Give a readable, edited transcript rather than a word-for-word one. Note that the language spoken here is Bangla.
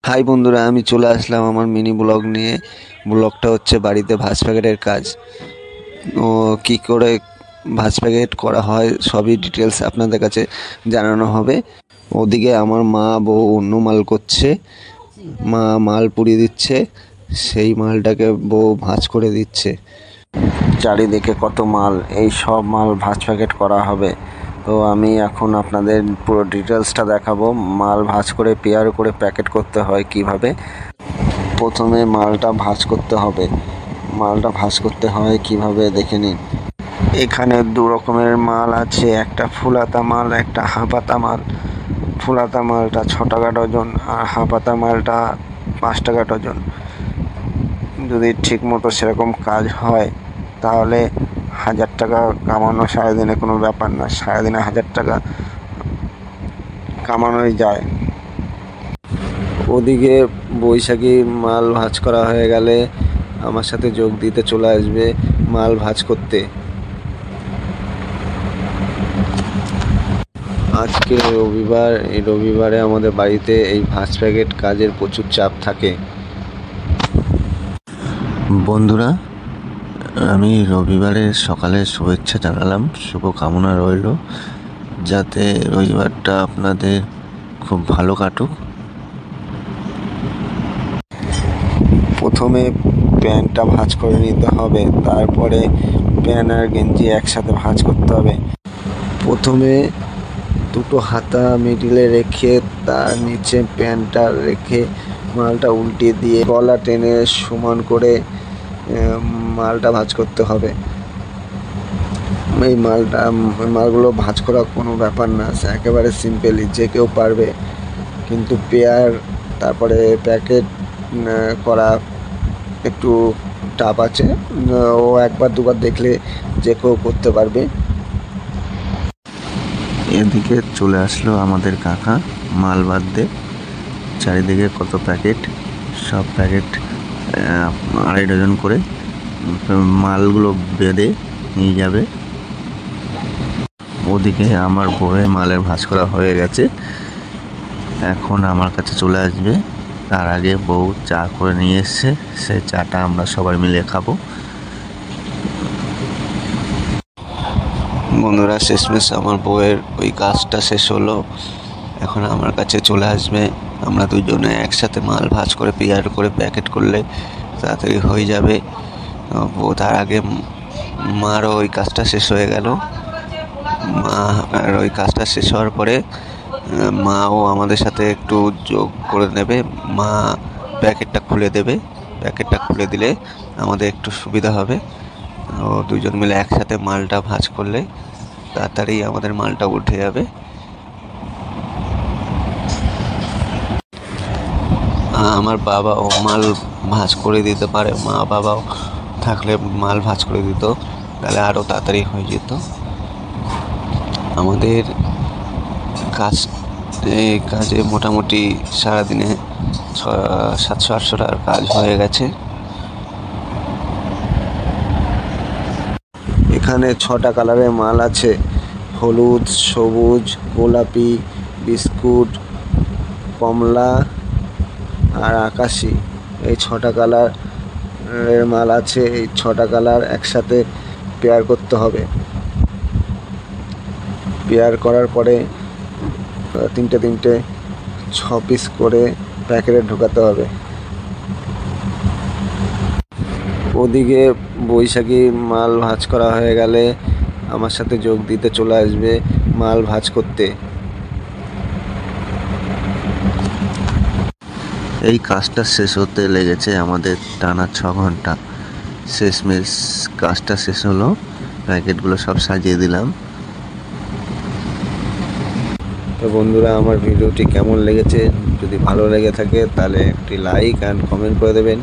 হাই বন্ধুরা, আমি চলে আসলাম আমার মিনি ব্লগ নিয়ে। ব্লগটা হচ্ছে বাড়িতে ভাঁজ প্যাকেটের কাজ। ও কী করে ভাঁজ প্যাকেট করা হয় সবই ডিটেলস আপনাদের কাছে জানানো হবে। ওদিকে আমার মা বউ অন্য মাল করছে, মা মাল পুড়িয়ে দিচ্ছে, সেই মালটাকে বউ ভাঁজ করে দিচ্ছে। চারিদিকে কত মাল, এই সব মাল ভাঁজ প্যাকেট করা হবে। তো আমি এখন আপনাদের পুরো ডিটেলসটা দেখাবো, মাল ভাঁজ করে পেয়ার করে প্যাকেট করতে হয় কিভাবে। প্রথমে মালটা ভাঁজ করতে হবে, মালটা ভাঁজ করতে হয় কিভাবে দেখে নিন। এখানে দু রকমের মাল আছে, একটা ফুলাতা মাল, একটা হাঁপাতা মাল। ফুলাতা মালটা 6 টাকা ডজন আর হাঁপাতা মালটা 5 টাকা ডজন। যদি ঠিক মতো সেরকম কাজ হয় তাহলে 1000 টাকা কামানো সারাদিনে কোনো ব্যাপার না, সারাদিনে 1000 টাকা কামানোই যায়। ওদিকে বৈশাখী মাল ভাঁজ করা হয়ে গেলে আমার সাথে যোগ দিতে চলে আসবে মাল ভাঁজ করতে। আজকে রবিবার, এই রবিবারে আমাদের বাড়িতে এই ভাঁজ প্যাকেট কাজের প্রচুর চাপ থাকে। বন্ধুরা, আমি রবিবারের সকালে শুভেচ্ছা জানালাম, শুভ কামনা রইল যাতে রবিবারটা আপনাদের খুব ভালো কাটুক। প্রথমে প্যান্টটা ভাঁজ করে নিতে হবে, তারপরে প্যান্ট আর গেঞ্জি একসাথে ভাঁজ করতে হবে। প্রথমে দুটো হাতা মিডিলে রেখে তার নিচে প্যান্টটা রেখে মালটা উল্টে দিয়ে গলা টেনে সমান করে মালটা ভাঁজ করতে হবে। এই মালগুলো ভাঁজ করা কোনো ব্যাপার না, একেবারে সিম্পলি যে কেউ পারবে। কিন্তু পেয়ার তারপরে প্যাকেট করা একটু টাফ আছে। ও একবার দুবার দেখলে যে কেউ করতে পারবে। এদিকে চলে আসলো আমাদের কাকা মাল বাঁধতে। চারিদিকে কত প্যাকেট, সব প্যাকেট 2.5 ডজন করে মালগুলো বেঁধে নিয়ে যাবে। ওদিকে আমার বউয়ের মালের ভাঁজ করা হয়ে গেছে, এখন আমার কাছে চলে আসবে। তার আগে বউ চা করে নিয়ে এসছে, সেই চাটা আমরা সবাই মিলে খাবো। বন্ধুরা, শেষমেশ আমার বউয়ের ওই কাজটা শেষ হলো, এখন আমার কাছে চলে আসবে। আমরা দুজনে একসাথে মাল ভাঁজ করে পেয়ার করে প্যাকেট করলে তাড়াতাড়ি হয়ে যাবে। তার আগে মারও ওই কাজটা শেষ হয়ে গেল। মা আর ওই কাজটা শেষ হওয়ার পরে মাও আমাদের সাথে একটু যোগ করে নেবে। মা প্যাকেটটা খুলে দেবে, প্যাকেটটা খুলে দিলে আমাদের একটু সুবিধা হবে। ও দুজন মিলে একসাথে মালটা ভাঁজ করলে তাড়াতাড়ি আমাদের মালটা উঠে যাবে। আমার বাবাও মাল ভাঁজ করে দিতে পারে, মা বাবাও থাকলে মাল ভাঁজ করে দিত, তাহলে আরও তাড়াতাড়ি হয়ে যেত। আমাদের কাজে মোটামুটি সারাদিনে 700-800 টাকার কাজ হয়ে গেছে। এখানে 6টা কালারের মাল আছে, হলুদ, সবুজ, গোলাপি, বিস্কুট, কমলা আর আকাশি। এই 6টা কালারের মাল আছে। এই 6টা কালার একসাথে পেয়ার করতে হবে। পেয়ার করার পরে তিনটে 6 পিস করে প্যাকেটে ঢোকাতে হবে। ওদিকে বৈশাখী মাল ভাঁজ করা হয়ে গেলে আমার সাথে যোগ দিতে চলে আসবে মাল ভাঁজ করতে। এই কাজটা শেষ হতে লেগেছে আমাদের টানা 6 ঘন্টা। শেষমেশ কাজটা শেষ হলো, প্যাকেটগুলো সব সাজিয়ে দিলাম। তো বন্ধুরা, আমার ভিডিওটি কেমন লেগেছে, যদি ভালো লেগে থাকে তাহলে একটি লাইক অ্যান্ড কমেন্ট করে দেবেন।